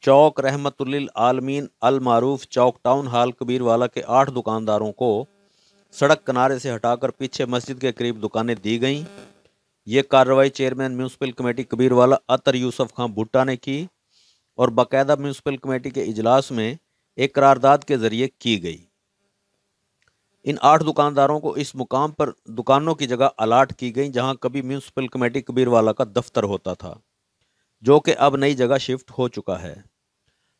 चौक रहमतुल्लिल आलमीन अल मारूफ चौक town hall Kabirwala के 8 दुकानदारों को सड़क किनारे से हटाकर पीछे मस्जिद के करीब दुकानें दी गईं। ये कार्रवाई चेयरमैन म्यूनसिपल कमेटी कबीरवाला अतर यूसुफ खां भुट्टा ने की और बाकायदा म्यूनसिपल कमेटी के इजलास में एक करारदाद के जरिए की गई। इन 8 दुकानदारों को इस मुकाम पर दुकानों की जगह अलाट की गई जहां कभी म्यूनसिपल कमेटी कबीरवाला का दफ्तर होता था, जो कि अब नई जगह शिफ्ट हो चुका है।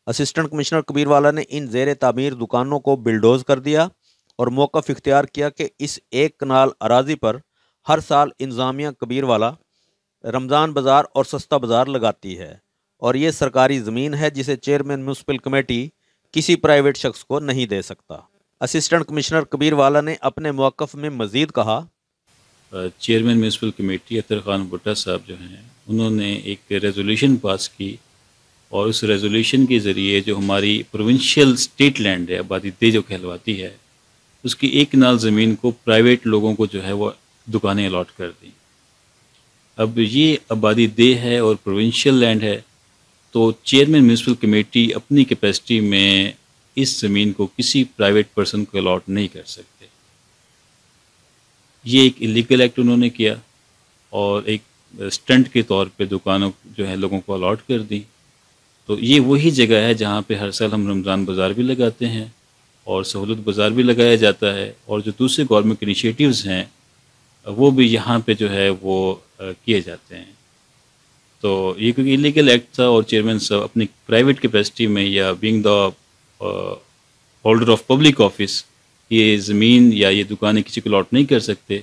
असिस्टेंट कमिश्नर कबीरवाला ने इन जेर तामीर दुकानों को बिल्डोज कर दिया और मौक़िफ़ इख्तियार किया कि इस एक कनाल अराजी पर हर साल इंतज़ामिया कबीरवाला रमज़ान बाज़ार और सस्ता बाज़ार लगाती है और ये सरकारी ज़मीन है जिसे चेयरमैन म्यूनसिपल कमेटी किसी प्राइवेट शख्स को नहीं दे सकता। असिस्टेंट कमिश्नर कबीरवाला ने अपने मौक़िफ़ में मज़ीद कहा, चेयरमैन म्यूनसिपल कमेटी अतर खान भुट्टा साहब जो हैं उन्होंने एक रेजोल्यूशन पास की और उस रेजोल्यूशन के ज़रिए जो हमारी प्रोविंशियल स्टेट लैंड है, आबादी देह जो कहलवाती है, उसकी एक कनाल ज़मीन को प्राइवेट लोगों को जो है वो दुकानें अलॉट कर दी। अब ये आबादी देह है और प्रोविंशियल लैंड है, तो चेयरमैन म्यूनसिपल कमेटी अपनी कैपेसिटी में इस ज़मीन को किसी प्राइवेट पर्सन को अलॉट नहीं कर सकते। ये एक इलीगल एक्ट उन्होंने किया और एक स्टंट के तौर पे दुकानों जो है लोगों को अलॉट कर दी। तो ये वही जगह है जहाँ पे हर साल हम रमज़ान बाज़ार भी लगाते हैं और सहूलत बाज़ार भी लगाया जाता है और जो दूसरे गवर्नमेंट इनिशिएटिव्स हैं वो भी यहाँ पे जो है वो किए जाते हैं। तो ये क्योंकि इलीगल एक्ट था और चेयरमैन साहब अपनी प्राइवेट कैपेसिटी में या being the holder of public office ये ज़मीन या ये दुकानें किसी को अलॉट नहीं कर सकते।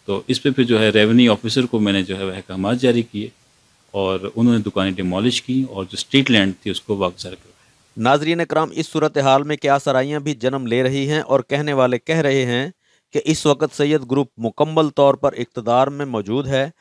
तो इस पे फिर जो है रेवेन्यू ऑफिसर को मैंने जो है वह अहकामात जारी किए और उन्होंने दुकानें डिमोलिश की और जो स्ट्रीट लैंड थी उसको वापस करवाया। नाज़रीन कराम, इस सूरत हाल में क्या सराइयाँ भी जन्म ले रही हैं और कहने वाले कह रहे हैं कि इस वक्त सैयद ग्रुप मुकम्मल तौर पर इक़्तिदार में मौजूद है,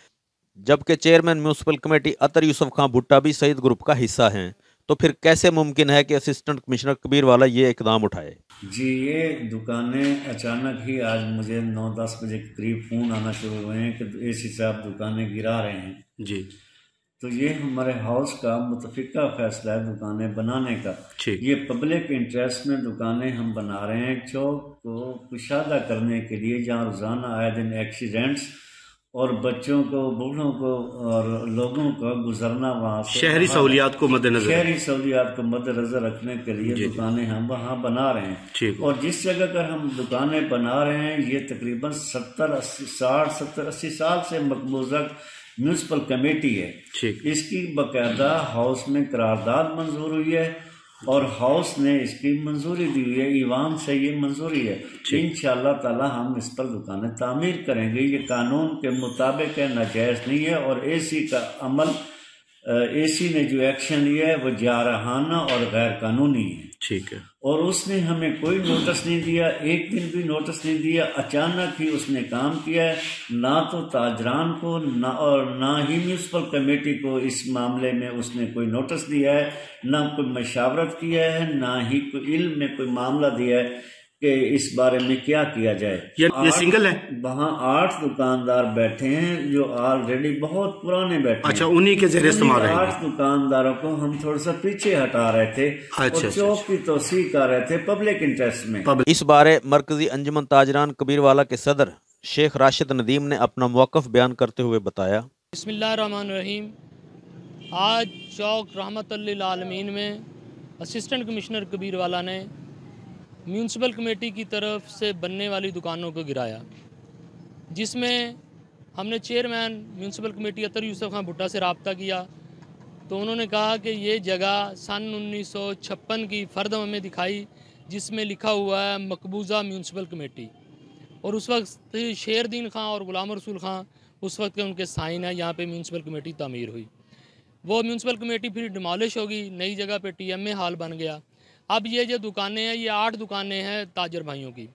जबकि चेयरमैन म्यूनसिपल कमेटी अतर यूसुफ खां भुट्टा भी सैयद ग्रुप का हिस्सा हैं। तो फिर कैसे मुमकिन है कि असिस्टेंट कमिश्नर कबीरवाला ये इकदाम उठाए? जी, ये दुकानें अचानक ही आज मुझे 9-10 बजे के करीब फ़ोन आना शुरू हुए हैं कि एसी साहब दुकानें गिरा रहे हैं जी। तो ये हमारे हाउस का मुतफ़िका फैसला है दुकानें बनाने का। ये पब्लिक इंटरेस्ट में दुकानें हम बना रहे हैं चौक को कुशादा करने के लिए, जहाँ रोज़ाना आए दिन एक्सीडेंट्स और बच्चों को, बूढ़ों को और लोगों का गुजरना वहाँ से शहरी सहूलियात को मद्देनजर रखने के लिए दुकानें हम वहाँ बना रहे हैं। और जिस जगह पर हम दुकानें बना रहे हैं ये तकरीबन 70-80 साल से मकबूजा म्यूनसिपल कमेटी है। इसकी बाकायदा हाउस में करारदाद मंजूर हुई है और हाउस ने इसकी मंजूरी दी हुई है, ईवान से ये मंजूरी है। इंशाअल्लाह ताला हम इस पर दुकानें तामीर करेंगे। ये कानून के मुताबिक है, नाजायज़ नहीं है। और एसी का अमल, एसी ने जो एक्शन लिया है वो जारहाना और गैर कानूनी है। ठीक है। और उसने हमें कोई नोटिस नहीं दिया, एक दिन भी नोटिस नहीं दिया, अचानक ही उसने काम किया है। ना तो ताजरान को ना ही म्यूनसिपल कमेटी को इस मामले में उसने कोई नोटिस दिया है, ना कोई मशावरत किया है, ना ही कोई इल्म में कोई मामला दिया है कि इस बारे में क्या किया जाए। ये सिंगल है। वहाँ 8 दुकानदार बैठे हैं जो ऑलरेडी बहुत पुराने बैठे हैं। अच्छा, उन्हीं के ज़रिए इस्तेमाल है। 8 दुकानदारों को हम थोड़ा सा पीछे हटा रहे थे और चौक की तोसी कर रहे थे पब्लिक इंटरेस्ट में। इस बारे मरकजी अंजुमन ताजरान कबीरवाला के सदर शेख राशिद नदीम ने अपना मौक़िफ़ बयान करते हुए बताया, बिस्मिल्लाहिर्रहमानिर्रहीम। आज चौक रहमतुल्लिल आलमीन में असिस्टेंट कमिश्नर कबीरवाला ने म्यूनसिपल कमेटी की तरफ से बनने वाली दुकानों को गिराया, जिसमें हमने चेयरमैन म्यूनसिपल कमेटी अतर यूसुफ खां भुट्टा से रब्ता किया तो उन्होंने कहा कि ये जगह सन 1956 की फर्द हमें दिखाई जिसमें लिखा हुआ है मकबूजा म्यूनसिपल कमेटी, और उस वक्त शेरदीन खां और गुलाम रसूल खां उस वक्त के उनके साइन है। यहाँ पे म्यूनसिपल कमेटी तामीर हुई, वो म्यूनसिपल कमेटी फिर डिमोलिश होगी, नई जगह पे TMA हाल बन गया। अब ये जो दुकानें हैं ये 8 दुकानें हैं ताजर भाइयों की।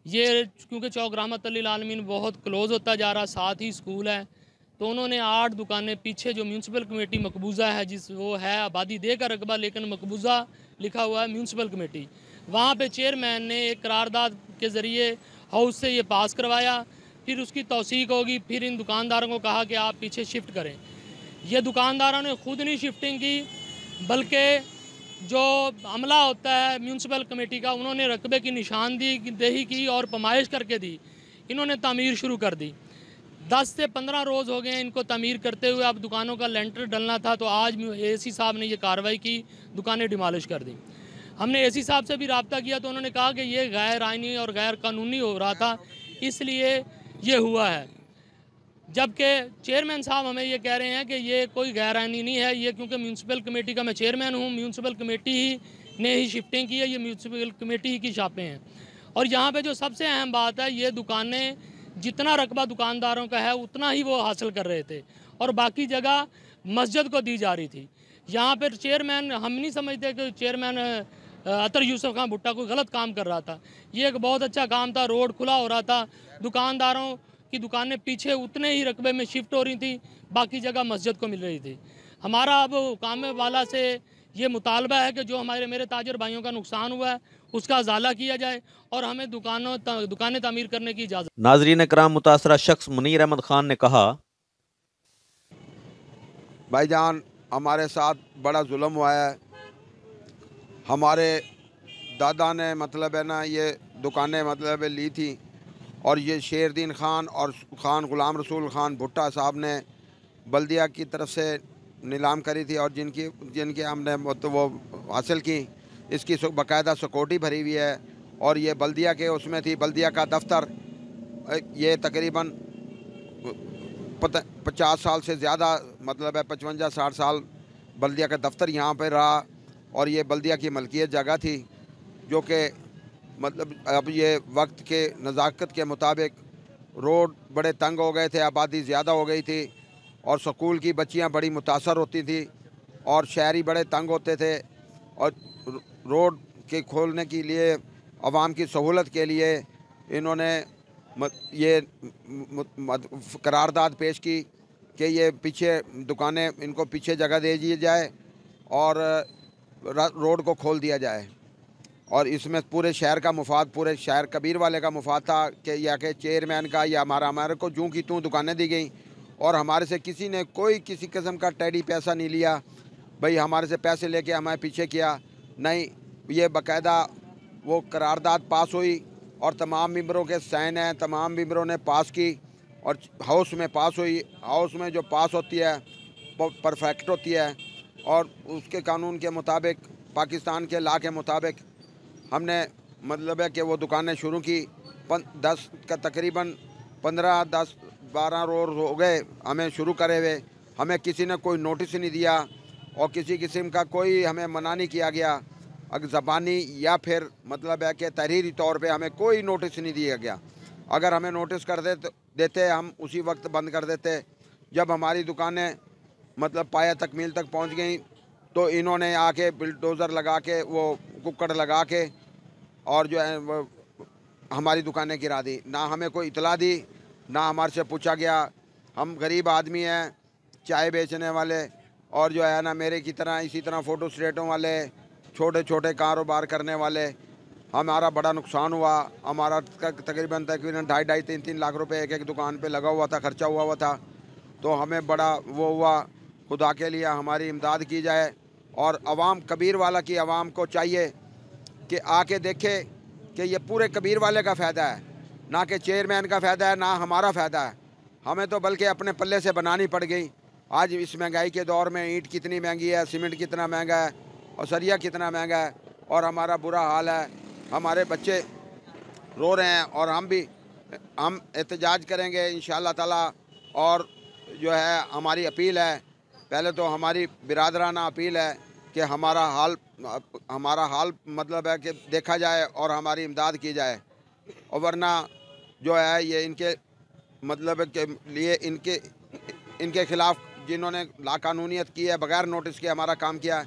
ये क्योंकि चौक रहमतुल्लिल आलमीन बहुत क्लोज़ होता जा रहा, साथ ही स्कूल है, तो उन्होंने 8 दुकानें पीछे जो म्यूनसिपल कमेटी मकबूजा है जिस वो है आबादी दे का रकबा लेकिन मकबूजा लिखा हुआ है म्यूनसिपल कमेटी, वहाँ पे चेयरमैन ने एक करारदाद के ज़रिए हाउस से ये पास करवाया, फिर उसकी तौसीक होगी, फिर इन दुकानदारों को कहा कि आप पीछे शिफ्ट करें। ये दुकानदारों ने खुद नहीं शिफ्टिंग की, बल्कि जो अमला होता है म्यूनसिपल कमेटी का, उन्होंने रकबे की निशानदेही की और पमाइश करके दी। इन्होंने तामीर शुरू कर दी। 10 से 15 रोज़ हो गए हैं इनको तामीर करते हुए। अब दुकानों का लेंटर डलना था तो आज एसी साहब ने ये कार्रवाई की, दुकानें डिमॉलिश कर दी। हमने एसी साहब से भी रब्ता किया तो उन्होंने कहा कि ये गैर आइनी और गैर कानूनी हो रहा था, इसलिए ये हुआ है। जबकि चेयरमैन साहब हमें ये कह रहे हैं कि ये कोई गैर आइनी नहीं है, ये क्योंकि म्यूनसिपल कमेटी का मैं चेयरमैन हूँ, म्यूनसिपल कमेटी ही ने ही शिफ्टिंग की है, ये म्यूनसिपल कमेटी ही की शॉपें हैं। और यहाँ पे जो सबसे अहम बात है, ये दुकानें जितना रकबा दुकानदारों का है उतना ही वो हासिल कर रहे थे और बाकी जगह मस्जिद को दी जा रही थी। यहाँ पर चेयरमैन, हम नहीं समझते कि चेयरमैन अतर यूसुफ खान भुट्टा कोई गलत काम कर रहा था। ये एक बहुत अच्छा काम था, रोड खुला हो रहा था, दुकानदारों की दुकानें पीछे उतने ही रकबे में शिफ्ट हो रही थी, बाकी जगह मस्जिद को मिल रही थी। हमारा अब हुकाम वाला से ये मुतालबा है कि जो मेरे ताजर भाइयों का नुकसान हुआ है उसका अजाला किया जाए और हमें दुकानें तामीर करने की इजाज़त। नाजरीन कराम, मुतासरा शख्स मुनीर अहमद खान ने कहा, भाईजान हमारे साथ बड़ा जुल्म हुआ है। हमारे दादा ने मतलब है ना ये दुकानें मतलब ली थी और ये शेरदीन खान और खान गुलाम रसूल खान भुट्टा साहब ने बल्दिया की तरफ से नीलाम करी थी और जिनकी हमने तो वो हासिल की। इसकी बाकायदा सिक्योरिटी भरी हुई है और ये बल्दिया के उसमें थी, बल्दिया का दफ्तर। ये तकरीबन 50 साल से ज़्यादा मतलब है 55-60 साल बल्दिया का दफ्तर यहाँ पर रहा और ये बल्दिया की मलकियत जगह थी, जो कि मतलब अब ये वक्त के नज़ाकत के मुताबिक रोड बड़े तंग हो गए थे, आबादी ज़्यादा हो गई थी और स्कूल की बच्चियां बड़ी मुतासर होती थी और शहरी बड़े तंग होते थे। और रोड के खोलने के लिए आवाम की सहूलत के लिए इन्होंने ये करारदाद पेश की कि ये पीछे दुकानें, इनको पीछे जगह दे दी जाए और रोड को खोल दिया जाए। और इसमें पूरे शहर का मुफाद, पूरे शहर कबीर वाले का मुफाद था कि या कि चेयरमैन का या हमारे को जूँ की तूँ दुकानें दी गई और हमारे से किसी ने कोई किसी किस्म का टेढ़ी पैसा नहीं लिया। भाई हमारे से पैसे लेके हमें पीछे किया नहीं, ये बाकायदा वो करारदाद पास हुई और तमाम मेंबरों के साइन हैं, तमाम मेंबरों ने पास की और हाउस में पास हुई। हाउस में जो पास होती है परफेक्ट होती है और उसके कानून के मुताबिक, पाकिस्तान के लॉ के मुताबिक हमने मतलब है कि वो दुकानें शुरू की। 10 का तकरीबन 15-10-12 रोज़ हो गए हमें शुरू करे हुए। हमें किसी ने कोई नोटिस नहीं दिया और किसी किस्म का कोई हमें मना नहीं किया गया, अगर ज़बानी या फिर मतलब है कि तहरीरी तौर पे हमें कोई नोटिस नहीं दिया गया। अगर हमें नोटिस कर देते हम उसी वक्त बंद कर देते। जब हमारी दुकानें मतलब पाया तकमील तक पहुंच गई तो इन्होंने आके बिल्डोज़र लगा के, वो कुक्कड़ लगा के और जो है वो हमारी दुकानें गिरा दी। ना हमें कोई इतला दी, ना हमारे से पूछा गया। हम गरीब आदमी हैं, चाय बेचने वाले और जो है ना मेरे की तरह इसी तरह फ़ोटो स्टेटों वाले, छोटे छोटे कारोबार करने वाले। हमारा बड़ा नुकसान हुआ। हमारा तकरीबन 2.5-3 लाख रुपए एक दुकान पे लगा हुआ था, खर्चा हुआ था। तो हमें बड़ा वो हुआ। खुदा के लिए हमारी इमदाद की जाए और अवाम, कबीर वाला की आवाम को चाहिए कि आके देखे कि ये पूरे कबीर वाले का फ़ायदा है, ना कि चेयरमैन का फ़ायदा है, ना हमारा फ़ायदा है। हमें तो बल्कि अपने पल्ले से बनानी पड़ गई। आज इस महंगाई के दौर में ईंट कितनी महंगी है, सीमेंट कितना महंगा है और सरिया कितना महंगा है और हमारा बुरा हाल है। हमारे बच्चे रो रहे हैं और हम एहतजाज करेंगे इंशाअल्लाह ताला। और जो है हमारी अपील है, पहले तो हमारी बिरादराना अपील है कि हमारा हाल मतलब है कि देखा जाए और हमारी इमदाद की जाए। और वरना जो है ये इनके मतलब के लिए इनके ख़िलाफ़ जिन्होंने लाकानूनियत की है, बग़ैर नोटिस के हमारा काम किया है,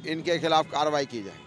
इनके ख़िलाफ़ कार्रवाई की जाए।